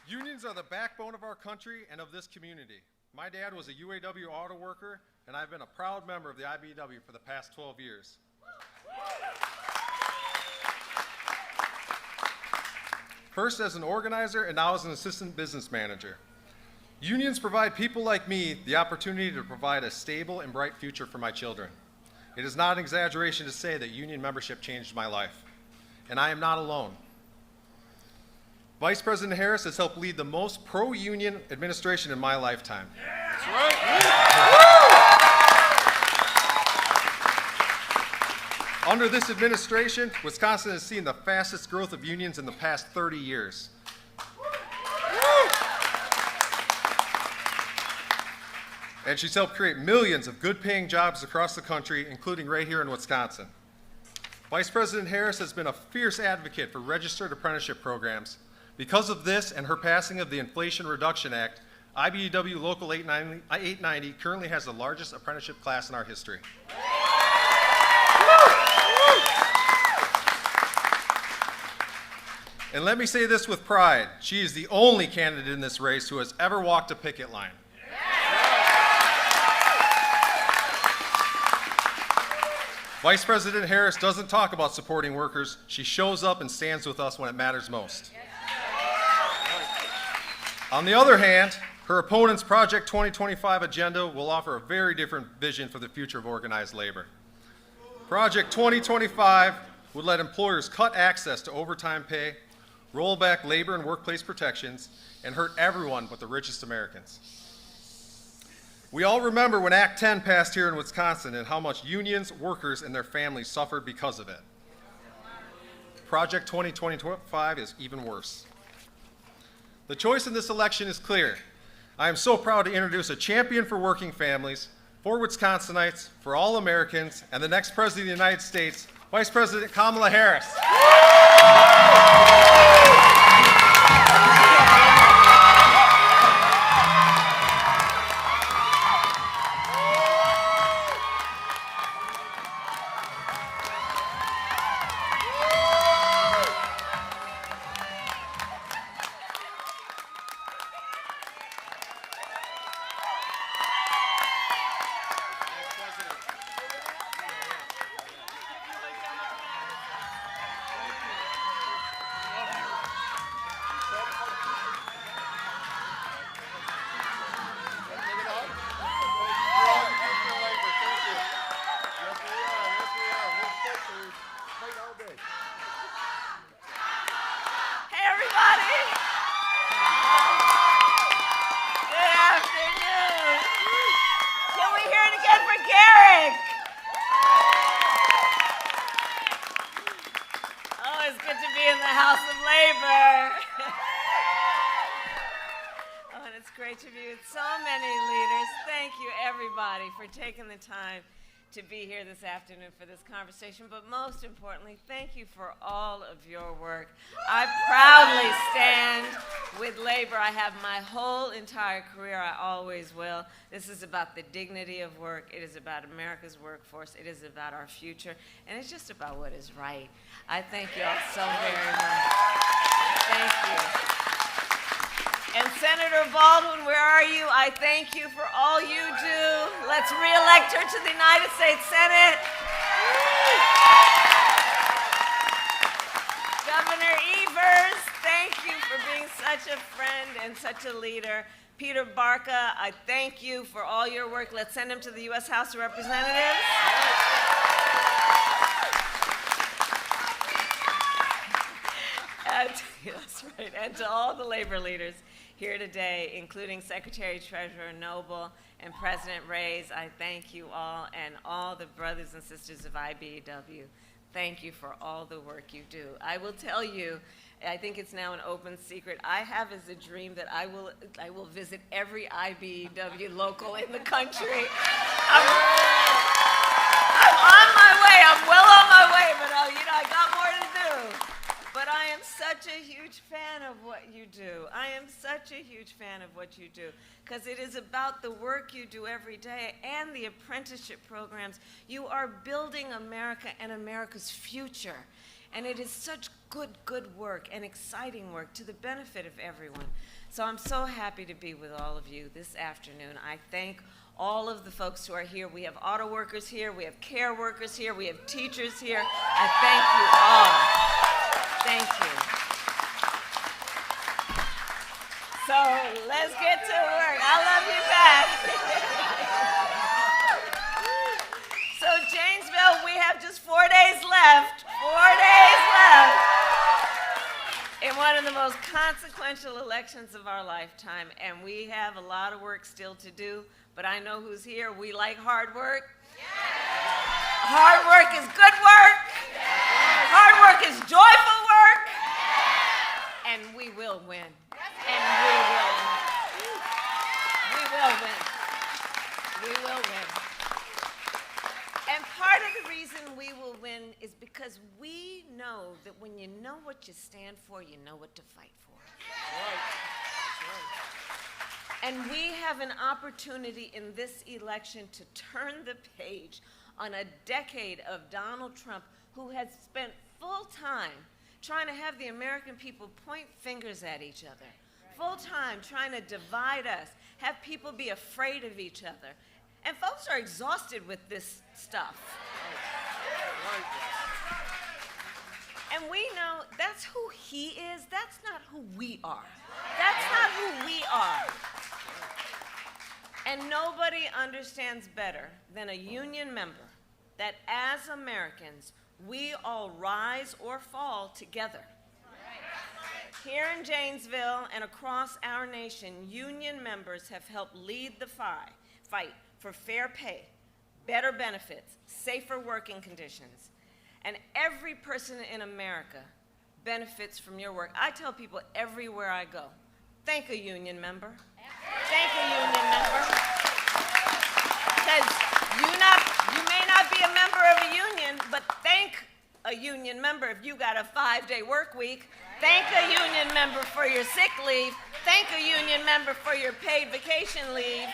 Unions are the backbone of our country and of this community. My dad was a UAW auto worker, and I've been a proud member of the IBEW for the past 12 years. First as an organizer and now as an assistant business manager. Unions provide people like me the opportunity to provide a stable and bright future for my children. It is not an exaggeration to say that union membership changed my life, and I am not alone. Vice President Harris has helped lead the most pro-union administration in my lifetime. That's right. Under this administration, Wisconsin has seen the fastest growth of unions in the past 30 years. And she's helped create millions of good-paying jobs across the country, including right here in Wisconsin. Vice President Harris has been a fierce advocate for registered apprenticeship programs. Because of this and her passing of the Inflation Reduction Act, IBEW Local 890 currently has the largest apprenticeship class in our history. And let me say this with pride, she is the only candidate in this race who has ever walked a picket line. Vice President Harris doesn't talk about supporting workers, she shows up and stands with us when it matters most. On the other hand, her opponent's Project 2025 agenda will offer a very different vision for the future of organized labor. Project 2025 would let employers cut access to overtime pay, roll back labor and workplace protections, and hurt everyone but the richest Americans. We all remember when Act 10 passed here in Wisconsin and how much unions, workers, and their families suffered because of it. Project 2025 is even worse. The choice in this election is clear. I am so proud to introduce a champion for working families, for Wisconsinites, for all Americans, and the next President of the United States, Vice President Kamala Harris. Taking the time to be here this afternoon for this conversation, but most importantly, thank you for all of your work. I proudly stand with labor. I have my whole entire career. I always will. This is about the dignity of work. It is about America's workforce. It is about our future, and it's just about what is right. I thank you all so very much. Thank you. And Senator Baldwin, where are you? I thank you for all you do. Let's re-elect her to the United States Senate. Governor Evers, thank you for being such a friend and such a leader. Peter Barca, I thank you for all your work. Let's send him to the U.S. House of Representatives. That's right, and to all the labor leaders here today, including Secretary Treasurer Noble and President Reyes, I thank you all, and all the brothers and sisters of IBEW. Thank you for all the work you do. I will tell you, I think it's now an open secret, I have as a dream that I will visit every IBEW local in the country. I'm on my way, I'm well on my way, but I got more to do. But I am such a huge fan of what you do. I am such a huge fan of what you do, because it is about the work you do every day and the apprenticeship programs. You are building America and America's future. And it is such good work and exciting work to the benefit of everyone. So I'm so happy to be with all of you this afternoon. I thank all of the folks who are here. We have auto workers here, we have care workers here, we have teachers here. I thank you all. Thank you. So let's get to work. I love you back. So Janesville, we have just 4 days left. 4 days left in one of the most consequential elections of our lifetime. And we have a lot of work still to do, but I know who's here. We like hard work. Hard work is good work. Hard work is joyful work. And we will win. And we will win. We will win. We will win. And part of the reason we will win is because we know that when you know what you stand for, you know what to fight for. And we have an opportunity in this election to turn the page on a decade of Donald Trump, who has spent full time trying to have the American people point fingers at each other, full time trying to divide us, have people be afraid of each other. And folks are exhausted with this stuff. And we know that's who he is. That's not who we are. That's not who we are. And nobody understands better than a union member that as Americans, we all rise or fall together. Here in Janesville and across our nation, union members have helped lead the fight for fair pay, better benefits, safer working conditions. And every person in America benefits from your work. I tell people everywhere I go, thank a union member. Thank a union member. Because you may not be a member of a union, but thank a union member if you got a 5-day work week. Thank a union member for your sick leave. Thank a union member for your paid vacation leave.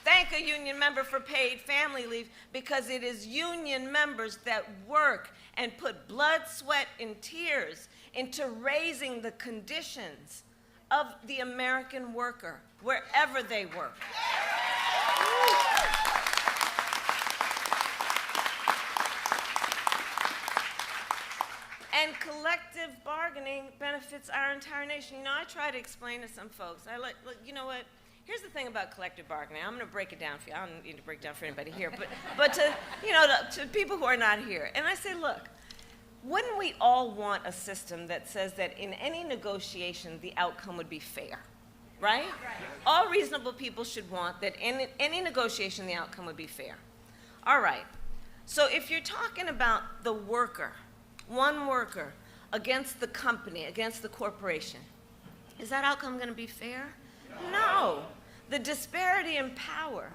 Thank a union member for paid family leave, because it is union members that work and put blood, sweat, and tears into raising the conditions of the American worker, wherever they work. And collective bargaining benefits our entire nation. You know, I try to explain to some folks, you know what? Here's the thing about collective bargaining. I'm going to break it down for you. I don't need to break it down for anybody here, but to people who are not here. And I say, look, wouldn't we all want a system that says that in any negotiation, the outcome would be fair, right? All reasonable people should want that in any negotiation, the outcome would be fair. All right. So if you're talking about the worker, one worker against the company, against the corporation, is that outcome going to be fair? No. The disparity in power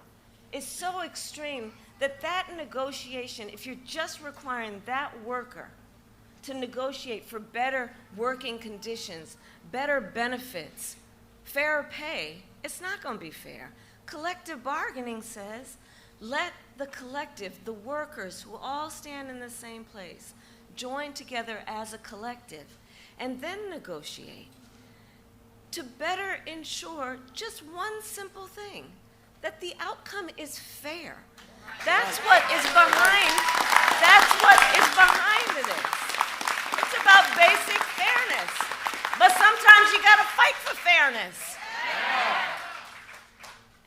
is so extreme that negotiation, if you're just requiring that worker to negotiate for better working conditions, better benefits, fairer pay, it's not going to be fair. Collective bargaining says, let the collective, the workers who all stand in the same place, join together as a collective and then negotiate to better ensure just one simple thing, that the outcome is fair. That's what is behind this. It's about basic fairness. But sometimes you gotta fight for fairness.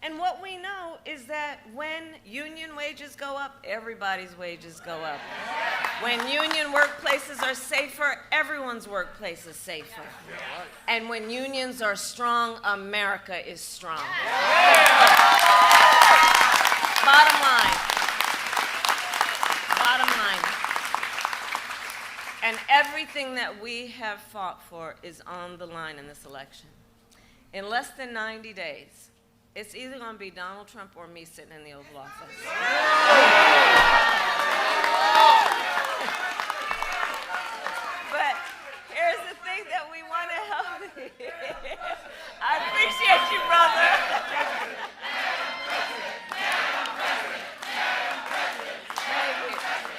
And what we know is that when union wages go up, everybody's wages go up. When union workplaces are safer, everyone's workplace is safer. And when unions are strong, America is strong. Bottom line. And everything that we have fought for is on the line in this election. In less than 90 days, it's either going to be Donald Trump or me sitting in the Oval Office. But here's the thing that we want to help. I appreciate you, brother.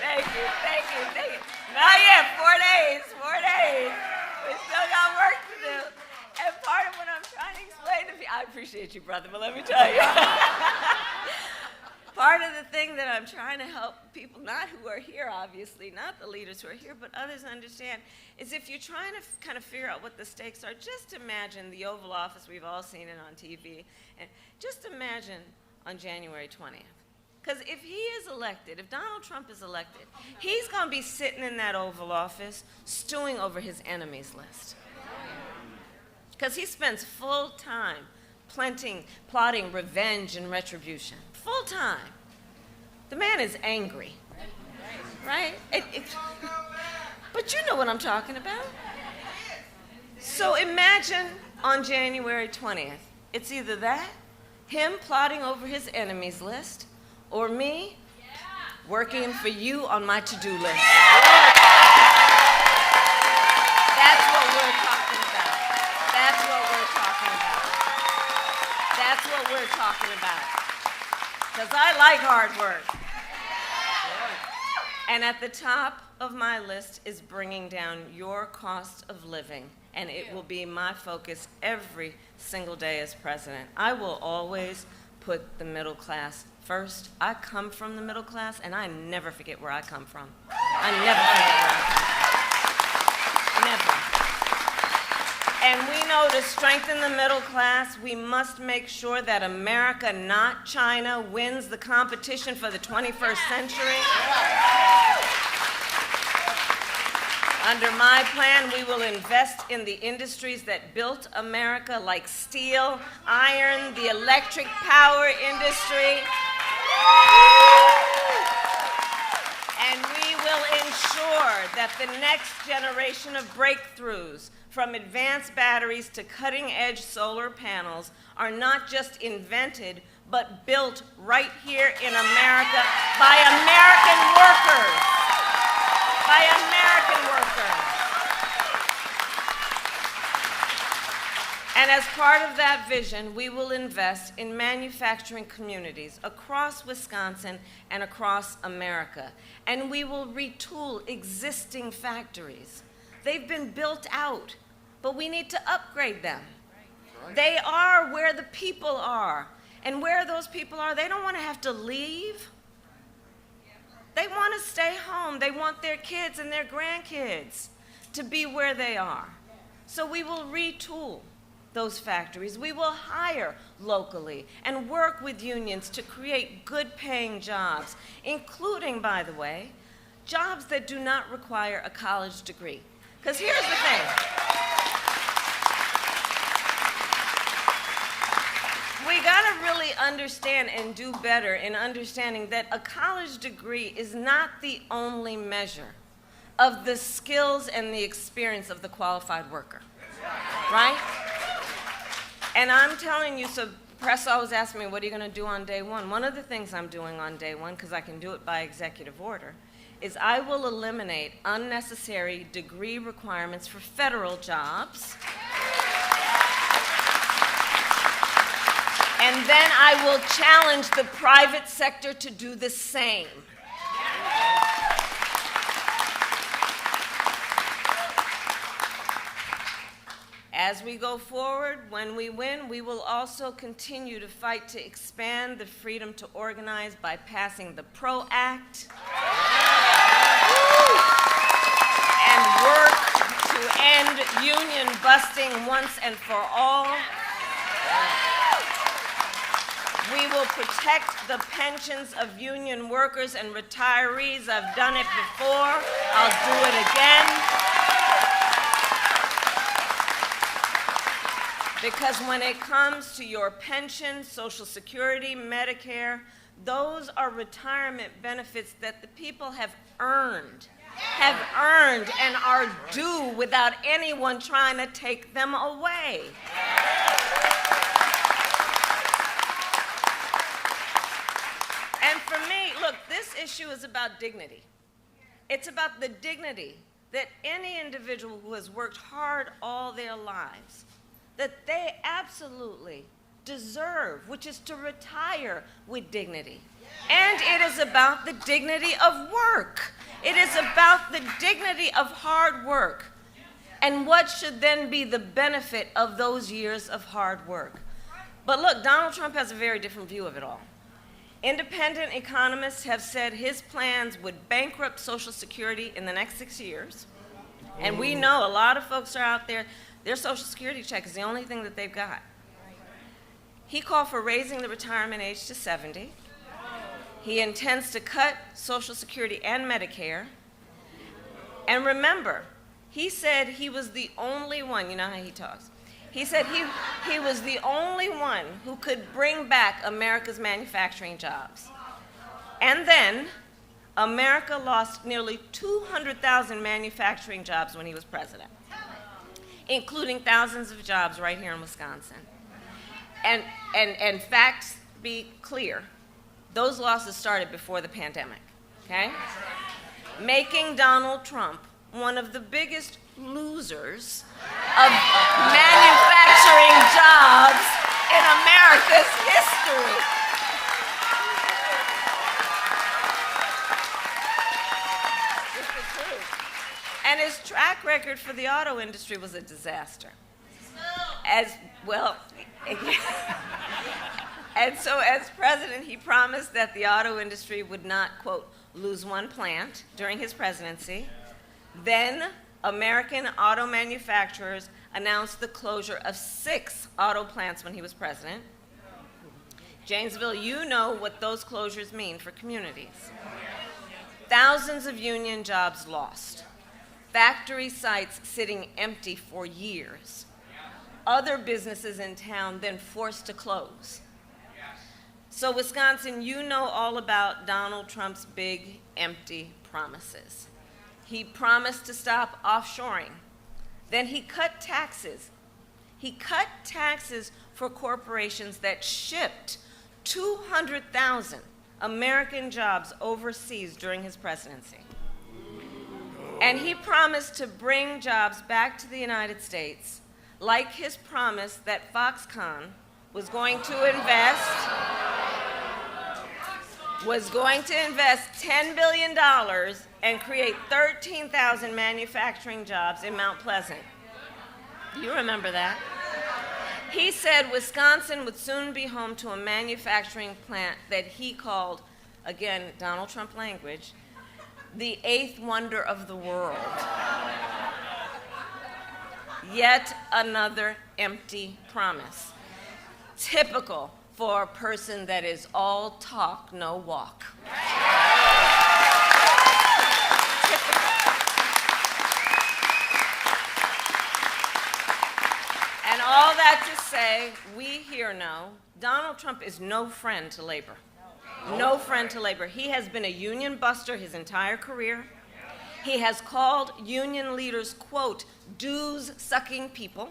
Thank you. Not yet. explain to me. I appreciate you, brother, but let me tell you. Part of the thing that I'm trying to help people, not who are here, obviously, not the leaders who are here, but others understand, is if you're trying to kind of figure out what the stakes are, just imagine the Oval Office. We've all seen it on TV. And just imagine on January 20th. Because if he is elected, if Donald Trump is elected, he's going to be sitting in that Oval Office stewing over his enemies list. Because he spends full time plotting revenge and retribution. Full time. The man is angry. Right? But you know what I'm talking about. So imagine on January 20th, it's either that, him plotting over his enemies list, or me working for you on my to-do list. That's what we're talking about. That's what we're talking about. That's what we're talking about. Because I like hard work. And at the top of my list is bringing down your cost of living. And it will be my focus every single day as president. I will always put the middle class first. I come from the middle class, and I never forget where I come from. I never forget where I come from. Never. And we know to strengthen the middle class, we must make sure that America, not China, wins the competition for the 21st century. Under my plan, we will invest in the industries that built America, like steel, iron, the electric power industry. And we will ensure that the next generation of breakthroughs, from advanced batteries to cutting-edge solar panels, are not just invented, but built right here in America by American workers. By American workers. And as part of that vision, we will invest in manufacturing communities across Wisconsin and across America. And we will retool existing factories. They've been built out, but we need to upgrade them. Right. They are where the people are. And where those people are, they don't want to have to leave. They want to stay home. They want their kids and their grandkids to be where they are. So we will retool those factories. We will hire locally and work with unions to create good-paying jobs, including, by the way, jobs that do not require a college degree. Because here's the thing. We got to really understand and do better in understanding that a college degree is not the only measure of the skills and the experience of the qualified worker, right? And I'm telling you, so press always asks me, what are you going to do on day one? One of the things I'm doing on day one, because I can do it by executive order, is I will eliminate unnecessary degree requirements for federal jobs. And then I will challenge the private sector to do the same. As we go forward, when we win, we will also continue to fight to expand the freedom to organize by passing the PRO Act and work to end union busting once and for all. We will protect the pensions of union workers and retirees. I've done it before. I'll do it again. Because when it comes to your pension, Social Security, Medicare, those are retirement benefits that the people have earned and are due without anyone trying to take them away. And for me, look, this issue is about dignity. It's about the dignity that any individual who has worked hard all their lives, that they absolutely deserve, which is to retire with dignity. And it is about the dignity of work. It is about the dignity of hard work. And what should then be the benefit of those years of hard work? But look, Donald Trump has a very different view of it all. Independent economists have said his plans would bankrupt Social Security in the next 6 years. And we know a lot of folks are out there, their Social Security check is the only thing that they've got. He called for raising the retirement age to 70. He intends to cut Social Security and Medicare. And remember, he said he was the only one, you know how he talks. He said he was the only one who could bring back America's manufacturing jobs. And then America lost nearly 200,000 manufacturing jobs when he was president, including thousands of jobs right here in Wisconsin. And facts be clear, those losses started before the pandemic, okay? Making Donald Trump one of the biggest losers of manufacturing jobs in America's history. It's the truth. And his track record for the auto industry was a disaster. As well, and so as president, he promised that the auto industry would not, quote, lose one plant during his presidency. Then American auto manufacturers announced the closure of 6 auto plants when he was president. Janesville, you know what those closures mean for communities. Thousands of union jobs lost. Factory sites sitting empty for years. Other businesses in town then forced to close. So Wisconsin, you know all about Donald Trump's big, empty promises. He promised to stop offshoring. Then he cut taxes. He cut taxes for corporations that shipped 200,000 American jobs overseas during his presidency. And he promised to bring jobs back to the United States, like his promise that Foxconn was going to invest $10 billion and create 13,000 manufacturing jobs in Mount Pleasant. You remember that? He said Wisconsin would soon be home to a manufacturing plant that he called, again, Donald Trump language, the 8th wonder of the world. Yet another empty promise. Typical for a person that is all talk, no walk. And all that to say, we here know Donald Trump is no friend to labor. No friend to labor. He has been a union buster his entire career. He has called union leaders, quote, dues-sucking people.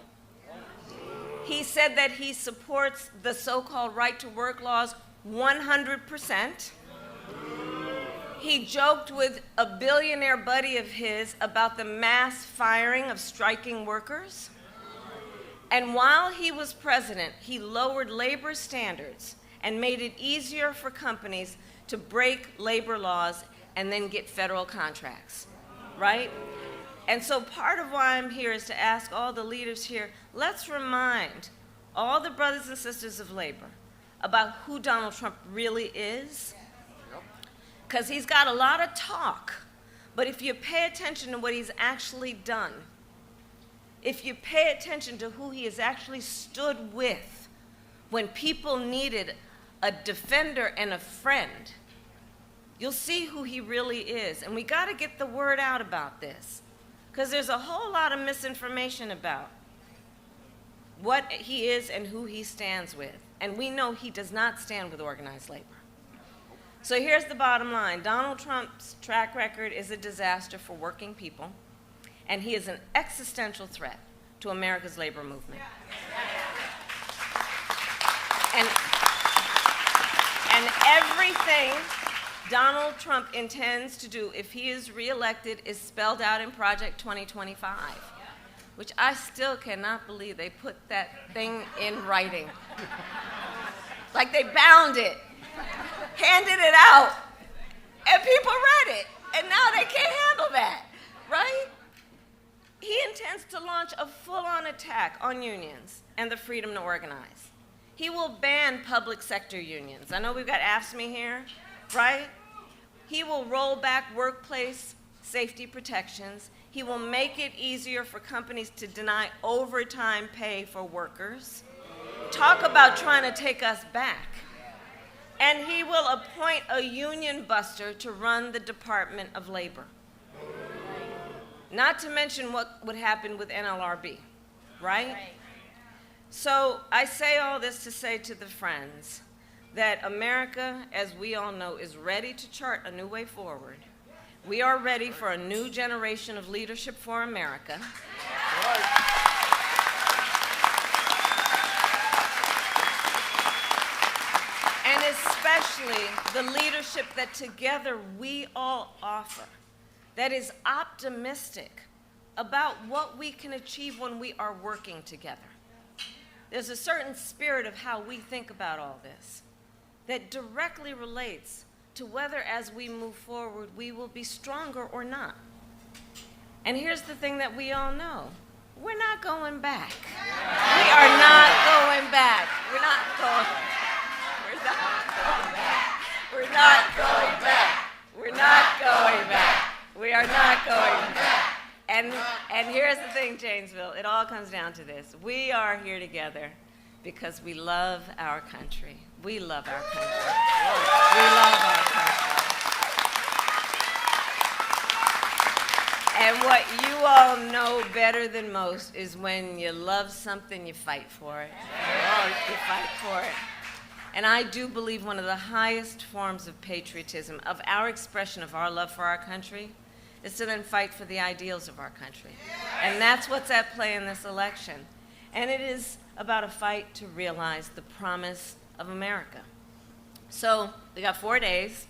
He said that he supports the so-called right-to-work laws 100%. He joked with a billionaire buddy of his about the mass firing of striking workers. And while he was president, he lowered labor standards and made it easier for companies to break labor laws and then get federal contracts, right? And so part of why I'm here is to ask all the leaders here, let's remind all the brothers and sisters of labor about who Donald Trump really is. Because he's got a lot of talk, but if you pay attention to what he's actually done, if you pay attention to who he has actually stood with when people needed a defender and a friend, you'll see who he really is. And we got to get the word out about this, because there's a whole lot of misinformation about what he is and who he stands with. And we know he does not stand with organized labor. So here's the bottom line. Donald Trump's track record is a disaster for working people, and he is an existential threat to America's labor movement. And everything Donald Trump intends to do if he is reelected is spelled out in Project 2025, which I still cannot believe they put that thing in writing. Like they bound it, handed it out, and people read it, and now they can't handle that, right? He intends to launch a full-on attack on unions and the freedom to organize. He will ban public sector unions. I know we've got AFSCME here, right? He will roll back workplace safety protections. He will make it easier for companies to deny overtime pay for workers. Talk about trying to take us back. And he will appoint a union buster to run the Department of Labor. Not to mention what would happen with NLRB, right? So I say all this to say to the friends that America, as we all know, is ready to chart a new way forward. We are ready for a new generation of leadership for America. And especially the leadership that together we all offer, that is optimistic about what we can achieve when we are working together. There's a certain spirit of how we think about all this that directly relates to whether as we move forward we will be stronger or not. And here's the thing that we all know. We're not going back. We are not going back. We're not going back. We're not going back. We're not going back. We are not going back. And here's the thing, Janesville, it all comes down to this. We are here together because we love our country. We love our country. We love our country. And what you all know better than most is when you love something, you fight for it. You fight for it. And I do believe one of the highest forms of patriotism, of our expression of our love for our country, is to then fight for the ideals of our country. And that's what's at play in this election. And it is about a fight to realize the promise of America. So we got 4 days,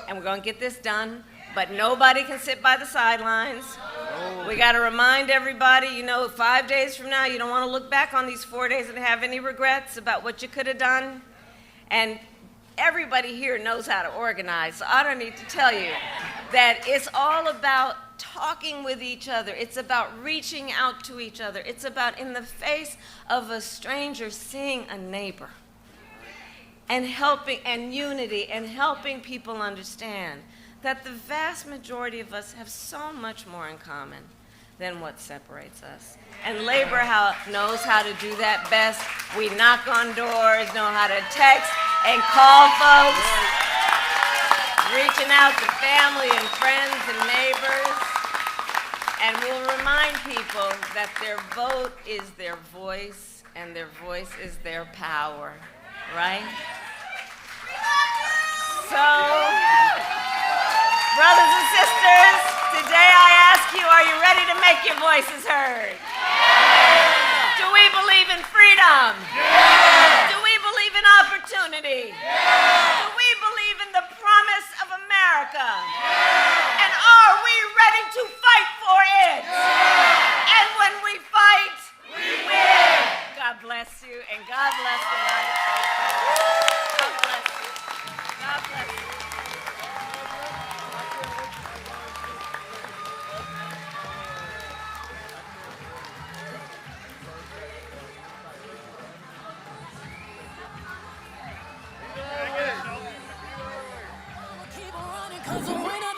and we're going to get this done, but nobody can sit by the sidelines. We got to remind everybody, 5 days from now, you don't want to look back on these 4 days and have any regrets about what you could have done. And everybody here knows how to organize, so I don't need to tell you that it's all about talking with each other. It's about reaching out to each other. It's about, in the face of a stranger, seeing a neighbor and helping, and unity, and helping people understand that the vast majority of us have so much more in common than what separates us. And labor knows how to do that best. We knock on doors, know how to text and call folks, reaching out to family and friends and neighbors. And we'll remind people that their vote is their voice, and their voice is their power, right? So, brothers and sisters, today I ask you, are you ready to make your voices heard? Yeah. Do we believe in freedom? Yeah. Do we believe in opportunity? Yeah. Do we believe in the promise of America? Yeah. And are we ready to fight for it? Yeah. And when we fight, we win. God bless you, and God bless the United States. God bless you. God bless you. Keep on running 'cause the winner